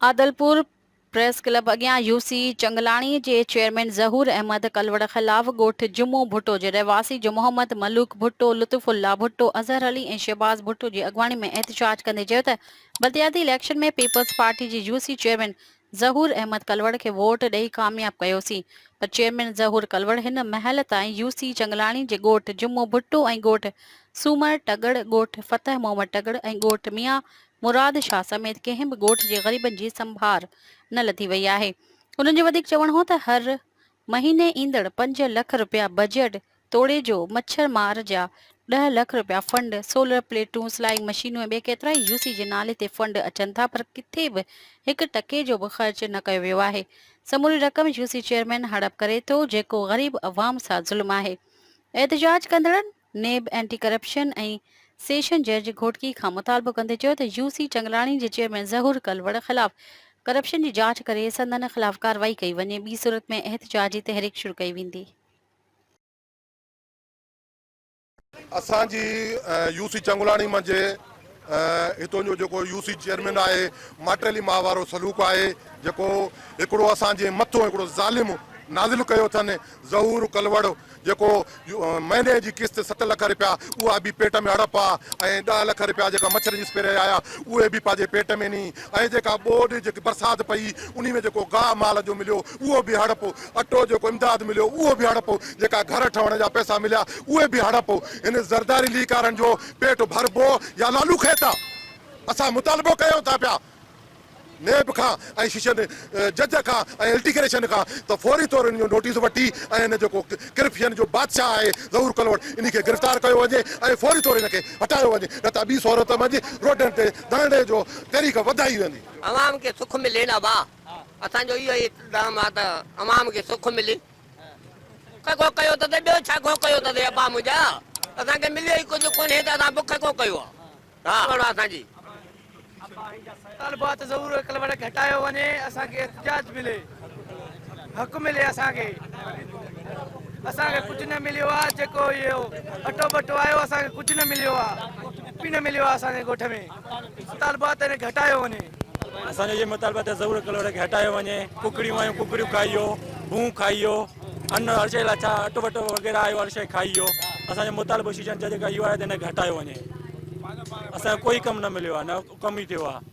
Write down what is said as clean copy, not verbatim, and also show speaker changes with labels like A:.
A: Adalpur press club अॻियां UC चंगलाणी जे chairman ज़हूर अहमद कलवड़ ख़िलाफ़ ॻोठ जुमो भुट्टो जे रहवासी जो मोहम्मद मलूक भुट्टो, लुत्फुल्ला भुट्टो, अज़हर अली ऐं शहबाज़ भुट्टो जी अॻवानी में एहतजाज कंदे चयो त बलदियाती इलेक्शन में पीपल्स पार्टी जे यूसी चेयरमैन ज़हूर अहमद कलवड़ खे वोट ॾेई कामयाब कयोसीं। पर चेयरमैन ज़हूर कलवड़ हिन महिल ताईं यूसी चंगलाणी जे ॻोठ जुमो भुट्टो ऐं ॻोठ सूमर टगड़, ॻोठ फतह मोहम्मद टगड़ ऐं ॻोठ मियां मुराद शाह समेत कंहिं बि ॻोठ जे ग़रीबनि जी संभार न लथी वई आहे। उन्हनि जो वधीक चवणु हो त हर महीने ईंदड़ 5 लख रुपया बजट तोड़े जो मच्छर मार जा 10 लख रुपया फंड, सोलर प्लेटूं, सिलाई मशीनूं ऐं ॿिए केतिरा ई यूसी जे नाले ते फंड अचनि था, पर किथे बि 1 टके जो बि ख़र्च न कयो वियो आहे। समूरी रक़म यूसी चेयरमैन हड़प करे थो, जेको ग़रीब अवाम सां ज़ुल्म आहे। एहतजाज कंदड़नि नेब एंटी करप्शन ऐं सेशन जज घोटकी खां मुतालबो कंदे चयो त यूसी चंगलाणी जे चेयरमैन ज़हूर कलवड़ ख़िलाफ़ करप्शन जी जांच करे संदन ख़िलाफ़ कार्रवाई कई वञे, ॿी सूरत में एहतजाज जी तहरीक शुरू कई वेंदी।
B: असांजी यूसी चंगलाणी मंझि हितों जो जेको यूसी चेयरमैन आहे माटेली माह वारो सलूक आहे, जेको हिकिड़ो असांजे मथों हिकिड़ो ज़ालिम नाज़िल कयो अथनि ज़हूर कलवड़, जेको महीने जी किस्त 7 लख रुपया उहा बि पेट में हड़प आहे ऐं 10 लख रुपया जेका मच्छर जी स्प्रे आया उहे बि पंहिंजे पेट में नी, ऐं जेका ॿोॾि जेकी बरसाति पई उन में जेको गाह माल जो मिलियो उहो बि हड़प, अटो जेको इमदाद मिलियो उहो बि हड़प, जेका घर ठहण जा पैसा मिलिया उहे बि हड़प। हिन ज़रदारी लीकारनि जो पेट भरबो या लालू खे था। असां मुतालबो कयूं था पिया नेब खां ऐं शिशन जज खां ऐं इल्टिग्रेशन खां त फौरी तौर जो नोटिस वठी ऐं हिन जेको करप्शन जो बादशाह आहे ज़हूर कलवड़ इन खे गिरफ़्तार कयो वञे ऐं फौरी तौर हिनखे हटायो वञे, न त ॿी सूरत मंझि रोडनि ते धरणे जो तहरीक वधाई वेंदी।
C: अवाम खे सुख मिले न भाउ, असांजो इहो ई इल्तिज़ाम आहे त अवाम खे सुख मिले। को कयो त ॿियो छा को कयो त अबा मुंहिंजा, असांखे मिलियो ई कुझु कोन्हे त असां बुख को कयो आहे। हा असांजी
D: तालबात ज़रूर कलवड़ खे हटायो वञे, असांखे एहतजाज मिले, हक़ मिले असांखे कुझु न मिलियो आहे। जेको इहो अटो बटो आयो असांखे कुझु न मिलियो आहे, बि न मिलियो आहे असांजे ॻोठ में। तालबात हिनखे हटायो वञे,
E: असांजो इहो मुतालबो आहे ज़हूर कलवड़ खे हटायो वञे। कुकड़ियूं आयूं कुकड़ियूं खाइयो, भूं खाइयो, अन्न हर शइ लाइ छा अटो वटो वग़ैरह आयो हर शइ खाइयो। असांजो मुतालबो शीशन जज खां इहो आहे त हिनखे हटायो वञे। असांजो कोई कमु न मिलियो आहे, न कमु ई थियो आहे।